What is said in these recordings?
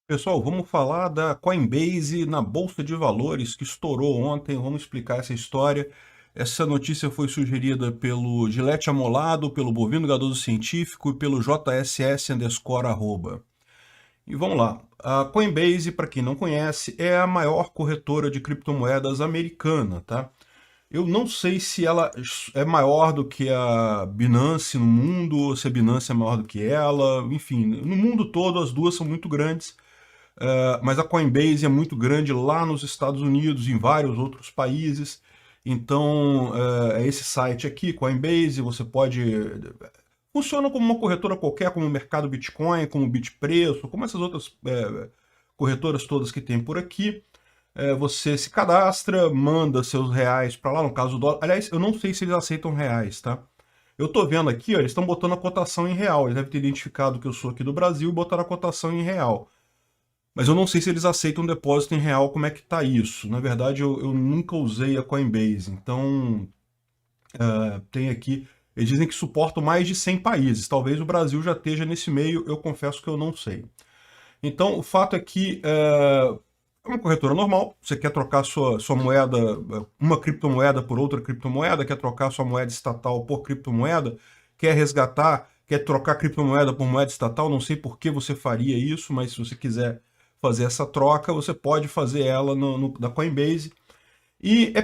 Pessoal, vamos falar da Coinbase na Bolsa de Valores que estourou ontem. Vamos explicar essa história. Essa notícia foi sugerida pelo Gilete Amolado, pelo Bovino Gadoso Científico e pelo JSS_. E vamos lá. A Coinbase, para quem não conhece, é a maior corretora de criptomoedas americana, tá? Eu não sei se ela é maior do que a Binance no mundo, ou se a Binance é maior do que ela. Enfim, no mundo todo as duas são muito grandes. Mas a Coinbase é muito grande lá nos Estados Unidos, em vários outros países. Então, é esse site aqui, Coinbase, você pode... Funciona como uma corretora qualquer, como o mercado Bitcoin, como o Bitpreço, como essas outras corretoras todas que tem por aqui. Você se cadastra, manda seus reais para lá, no caso do dólar. Aliás, eu não sei se eles aceitam reais, tá? Eu tô vendo aqui, ó, eles estão botando a cotação em real. Eles devem ter identificado que eu sou aqui do Brasil e botaram a cotação em real. Mas eu não sei se eles aceitam depósito em real, como é que tá isso. Na verdade, eu nunca usei a Coinbase, então tem aqui... Eles dizem que suportam mais de 100 países. Talvez o Brasil já esteja nesse meio, eu confesso que eu não sei. Então, o fato é que é uma corretora normal. Você quer trocar sua moeda, uma criptomoeda por outra criptomoeda, quer trocar sua moeda estatal por criptomoeda, quer resgatar, quer trocar criptomoeda por moeda estatal. Não sei por que você faria isso, mas se você quiser fazer essa troca, você pode fazer ela da Coinbase. E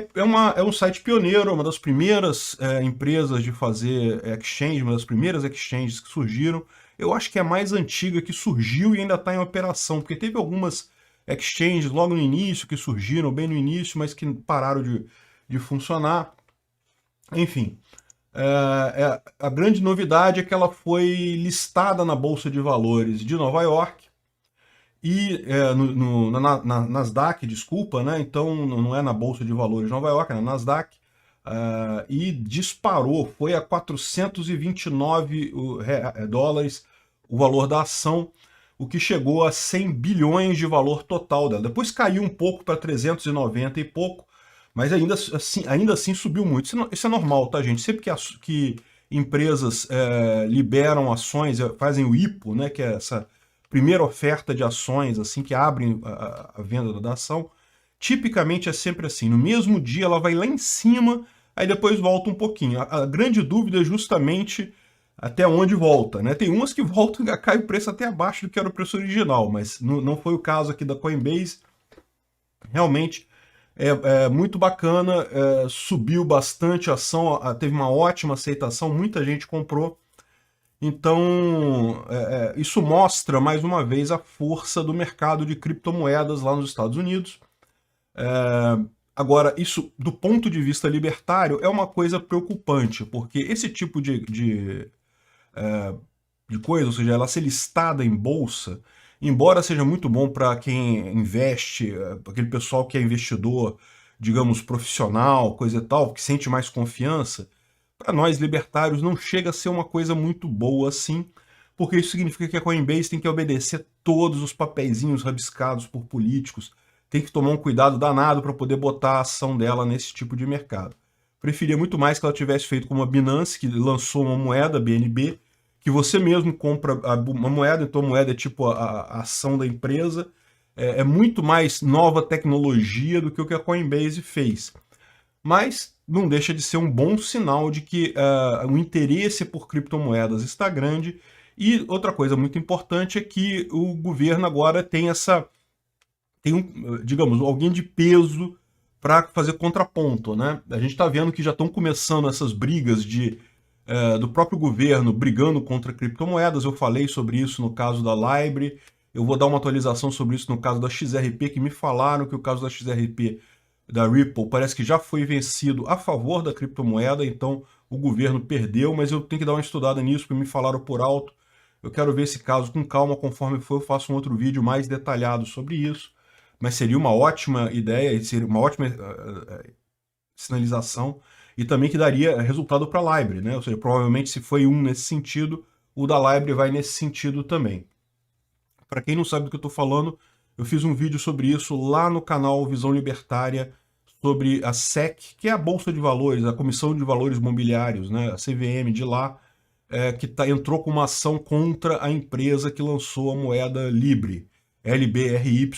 é um site pioneiro, uma das primeiras empresas de fazer exchange, uma das primeiras exchanges que surgiram. Eu acho que é a mais antiga que surgiu e ainda está em operação, porque teve algumas exchanges logo no início, que surgiram bem no início, mas que pararam de funcionar. Enfim, a grande novidade é que ela foi listada na Bolsa de Valores de Nova York, e na Nasdaq, desculpa, né? Então não é na Bolsa de Valores de Nova York, é na Nasdaq. E disparou, foi a 429 dólares o valor da ação, o que chegou a 100 bilhões de valor total dela. Depois caiu um pouco para 390 e pouco, mas ainda assim subiu muito. Isso é normal, tá, gente? Sempre que empresas liberam ações, fazem o IPO, né, que é essa primeira oferta de ações, assim, que abrem a venda da ação, tipicamente é sempre assim. No mesmo dia ela vai lá em cima, aí depois volta um pouquinho. A grande dúvida é justamente até onde volta, né? Tem umas que voltam e cai o preço até abaixo do que era o preço original, mas não foi o caso aqui da Coinbase. Realmente é muito bacana, subiu bastante a ação, teve uma ótima aceitação, muita gente comprou. Então, isso mostra mais uma vez a força do mercado de criptomoedas lá nos Estados Unidos. Agora, isso do ponto de vista libertário é uma coisa preocupante, porque esse tipo de coisa, ou seja, ela ser listada em bolsa, embora seja muito bom para quem investe, aquele pessoal que é investidor, digamos, profissional, coisa e tal, que sente mais confiança, para nós libertários não chega a ser uma coisa muito boa assim, porque isso significa que a Coinbase tem que obedecer todos os papeizinhos rabiscados por políticos, tem que tomar um cuidado danado para poder botar a ação dela nesse tipo de mercado. Preferia muito mais que ela tivesse feito como a Binance, que lançou uma moeda, BNB, que você mesmo compra uma moeda, então a moeda é tipo a ação da empresa, é muito mais nova tecnologia do que o que a Coinbase fez. Mas não deixa de ser um bom sinal de que o interesse por criptomoedas está grande. E outra coisa muito importante é que o governo agora tem digamos, alguém de peso para fazer contraponto, né? A gente está vendo que já estão começando essas brigas do próprio governo brigando contra criptomoedas. Eu falei sobre isso no caso da Libre. Eu vou dar uma atualização sobre isso no caso da XRP, que me falaram que o caso da XRP, da Ripple, parece que já foi vencido a favor da criptomoeda, então o governo perdeu, mas eu tenho que dar uma estudada nisso, porque me falaram por alto. Eu quero ver esse caso com calma, conforme for, eu faço um outro vídeo mais detalhado sobre isso, mas seria uma ótima ideia, seria uma ótima sinalização, e também que daria resultado para a Libre, né? Ou seja, provavelmente se foi um nesse sentido, o da Libre vai nesse sentido também. Para quem não sabe do que eu estou falando, eu fiz um vídeo sobre isso lá no canal Visão Libertária, sobre a SEC, que é a Bolsa de Valores, a Comissão de Valores Mobiliários, né, a CVM de lá, que entrou com uma ação contra a empresa que lançou a moeda Libre. LBRY,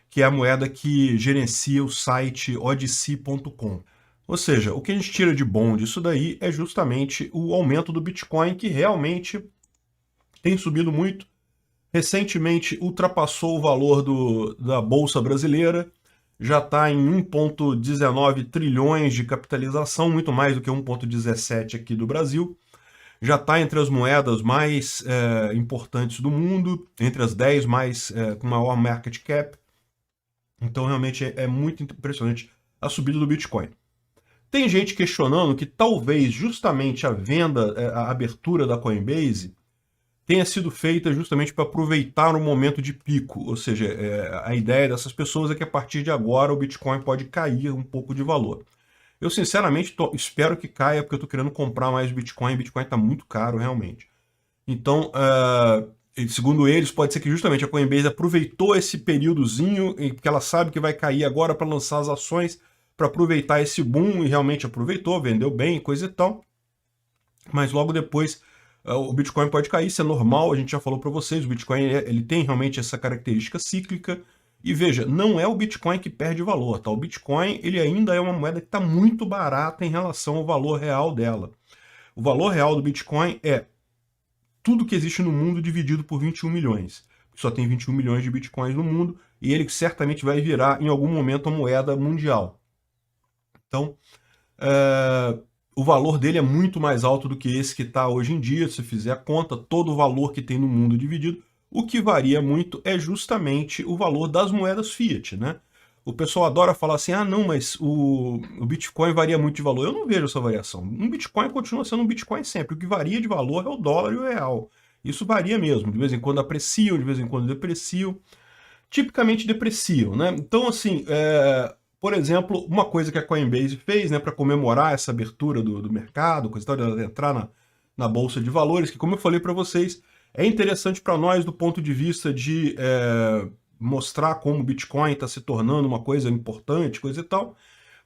que é a moeda que gerencia o site odysee.com. Ou seja, o que a gente tira de bom disso daí é justamente o aumento do Bitcoin, que realmente tem subido muito. Recentemente ultrapassou o valor da Bolsa Brasileira, já está em 1,19 trilhões de capitalização, muito mais do que 1,17 aqui do Brasil. Já está entre as moedas mais importantes do mundo, entre as 10 mais com maior market cap. Então realmente é muito impressionante a subida do Bitcoin. Tem gente questionando que talvez justamente a venda, a abertura da Coinbase tenha sido feita justamente para aproveitar o momento de pico, ou seja, a ideia dessas pessoas é que a partir de agora o Bitcoin pode cair um pouco de valor. Eu sinceramente espero que caia, porque eu estou querendo comprar mais Bitcoin, Bitcoin está muito caro realmente. Então, segundo eles, pode ser que justamente a Coinbase aproveitou esse períodozinho, porque ela sabe que vai cair agora para lançar as ações, para aproveitar esse boom, e realmente aproveitou, vendeu bem, coisa e tal. Mas logo depois o Bitcoin pode cair, isso é normal, a gente já falou para vocês, o Bitcoin ele tem realmente essa característica cíclica. E veja, não é o Bitcoin que perde valor, tá? O Bitcoin ele ainda é uma moeda que está muito barata em relação ao valor real dela. O valor real do Bitcoin é tudo que existe no mundo dividido por 21 milhões. Só tem 21 milhões de Bitcoins no mundo e ele certamente vai virar em algum momento a moeda mundial. Então, o valor dele é muito mais alto do que esse que está hoje em dia. Se fizer a conta, todo o valor que tem no mundo dividido, o que varia muito é justamente o valor das moedas fiat, né? O pessoal adora falar assim, ah não, mas o Bitcoin varia muito de valor. Eu não vejo essa variação. Um Bitcoin continua sendo um Bitcoin sempre. O que varia de valor é o dólar e o real. Isso varia mesmo. De vez em quando apreciam, de vez em quando depreciam. Tipicamente depreciam, né? Então, assim, por exemplo, uma coisa que a Coinbase fez, né, para comemorar essa abertura do mercado, coisa e tal, de ela entrar na Bolsa de Valores, que como eu falei para vocês, é interessante para nós do ponto de vista de mostrar como o Bitcoin está se tornando uma coisa importante, coisa e tal,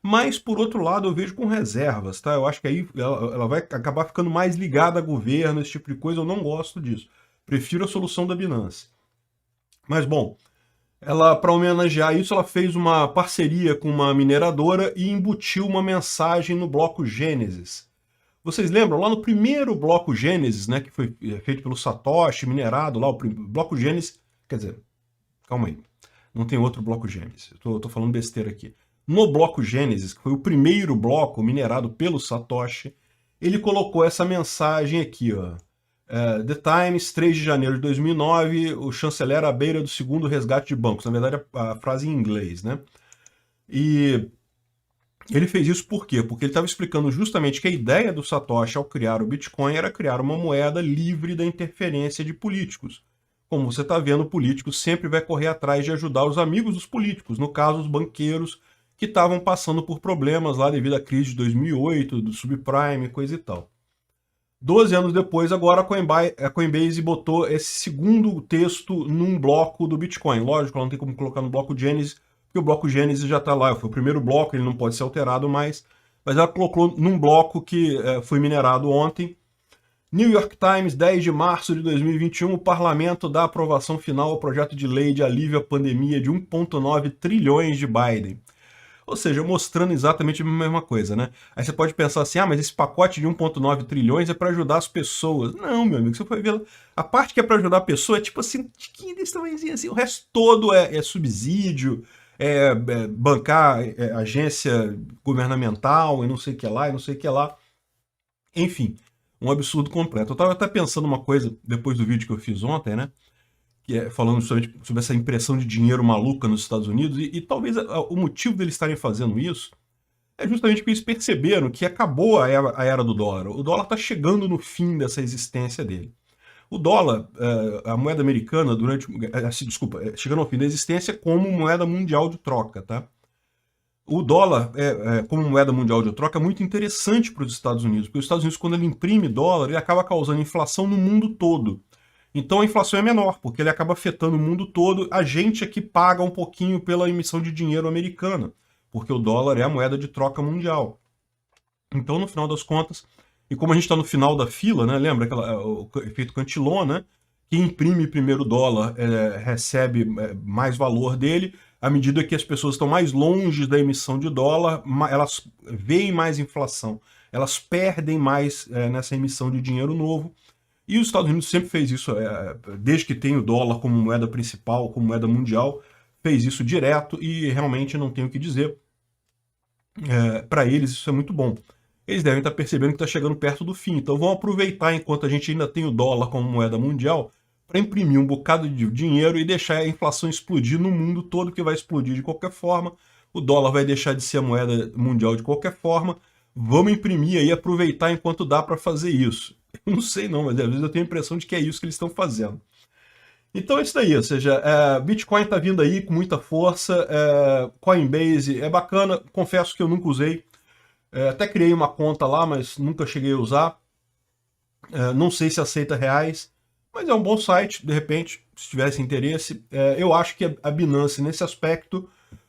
mas por outro lado eu vejo com reservas, tá? Eu acho que aí ela vai acabar ficando mais ligada a governo, esse tipo de coisa, eu não gosto disso. Prefiro a solução da Binance. Mas bom, ela, para homenagear isso, ela fez uma parceria com uma mineradora e embutiu uma mensagem no bloco Gênesis. Vocês lembram? Lá no primeiro bloco Gênesis, né, que foi feito pelo Satoshi, minerado lá, o bloco Gênesis, quer dizer, calma aí, não tem outro bloco Gênesis, eu tô falando besteira aqui. No bloco Gênesis, que foi o primeiro bloco minerado pelo Satoshi, ele colocou essa mensagem aqui, ó. The Times, 3 de janeiro de 2009, o chanceler à beira do segundo resgate de bancos. Na verdade, a frase em inglês, né? E ele fez isso por quê? Porque ele estava explicando justamente que a ideia do Satoshi ao criar o Bitcoin era criar uma moeda livre da interferência de políticos. Como você está vendo, o político sempre vai correr atrás de ajudar os amigos dos políticos, no caso, os banqueiros que estavam passando por problemas lá devido à crise de 2008, do subprime, coisa e tal. 12 anos depois, agora a Coinbase botou esse segundo texto num bloco do Bitcoin. Lógico, ela não tem como colocar no bloco Genesis, porque o bloco Genesis já está lá. Foi o primeiro bloco, ele não pode ser alterado mais. Mas ela colocou num bloco que foi minerado ontem. New York Times, 10 de março de 2021, o parlamento dá aprovação final ao projeto de lei de alívio à pandemia de 1,9 trilhões de Biden. Ou seja, mostrando exatamente a mesma coisa, né? Aí você pode pensar assim, ah, mas esse pacote de 1,9 trilhões é para ajudar as pessoas. Não, meu amigo, você foi ver, a parte que é para ajudar a pessoa é tipo assim, tiquinho desse tamanhozinho assim, o resto todo é subsídio, bancar agência governamental e não sei o que lá, e não sei o que lá. Enfim, um absurdo completo. Eu estava até pensando uma coisa, depois do vídeo que eu fiz ontem, né? Falando sobre essa impressão de dinheiro maluca nos Estados Unidos, e talvez o motivo deles estarem fazendo isso é justamente porque eles perceberam que acabou a era do dólar. O dólar está chegando no fim dessa existência dele. O dólar, a moeda americana, chegando ao fim da existência como moeda mundial de troca, tá? O dólar, como moeda mundial de troca, é muito interessante para os Estados Unidos, porque os Estados Unidos, quando ele imprime dólar, ele acaba causando inflação no mundo todo. Então a inflação é menor, porque ele acaba afetando o mundo todo. A gente aqui paga um pouquinho pela emissão de dinheiro americana, porque o dólar é a moeda de troca mundial. Então, no final das contas, e como a gente está no final da fila, né, lembra o efeito Cantillon, né? quem imprime primeiro dólar recebe mais valor dele. À medida que as pessoas estão mais longe da emissão de dólar, elas veem mais inflação, elas perdem mais nessa emissão de dinheiro novo. E os Estados Unidos sempre fez isso, desde que tem o dólar como moeda principal, como moeda mundial, fez isso direto e realmente não tenho o que dizer. Para eles isso é muito bom. Eles devem estar percebendo que está chegando perto do fim, então vão aproveitar enquanto a gente ainda tem o dólar como moeda mundial para imprimir um bocado de dinheiro e deixar a inflação explodir no mundo todo, que vai explodir de qualquer forma. O dólar vai deixar de ser a moeda mundial de qualquer forma. Vamos imprimir aí, aproveitar enquanto dá para fazer isso. Eu não sei não, mas às vezes eu tenho a impressão de que é isso que eles estão fazendo. Então é isso daí, ou seja, Bitcoin está vindo aí com muita força, Coinbase é bacana, confesso que eu nunca usei, até criei uma conta lá, mas nunca cheguei a usar, não sei se aceita reais, mas é um bom site, de repente, se tivesse interesse. Eu acho que a Binance, nesse aspecto,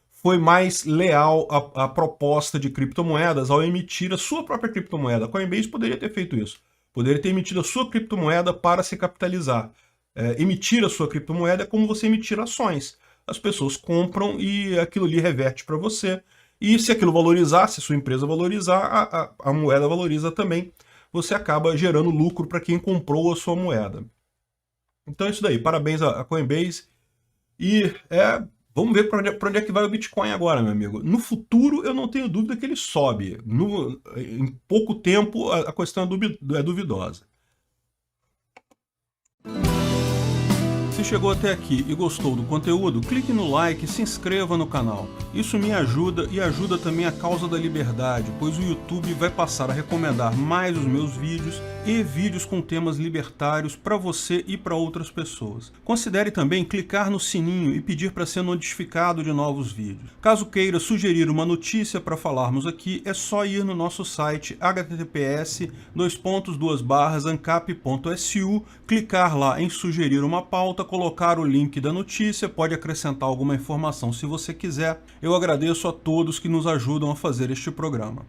foi mais leal à proposta de criptomoedas ao emitir a sua própria criptomoeda. A Coinbase poderia ter feito isso, poderia ter emitido a sua criptomoeda para se capitalizar. Emitir a sua criptomoeda é como você emitir ações. As pessoas compram e aquilo ali reverte para você. E se aquilo valorizar, se a sua empresa valorizar, a moeda valoriza também. Você acaba gerando lucro para quem comprou a sua moeda. Então é isso daí. Parabéns à Coinbase. E vamos ver para onde é que vai o Bitcoin agora, meu amigo. No futuro, eu não tenho dúvida que ele sobe. Em pouco tempo, a questão é duvidosa. Se chegou até aqui e gostou do conteúdo, clique no like e se inscreva no canal. Isso me ajuda e ajuda também a causa da liberdade, pois o YouTube vai passar a recomendar mais os meus vídeos e vídeos com temas libertários para você e para outras pessoas. Considere também clicar no sininho e pedir para ser notificado de novos vídeos. Caso queira sugerir uma notícia para falarmos aqui, é só ir no nosso site https://ancap.su, clicar lá em sugerir uma pauta, colocar o link da notícia, pode acrescentar alguma informação se você quiser. Eu agradeço a todos que nos ajudam a fazer este programa.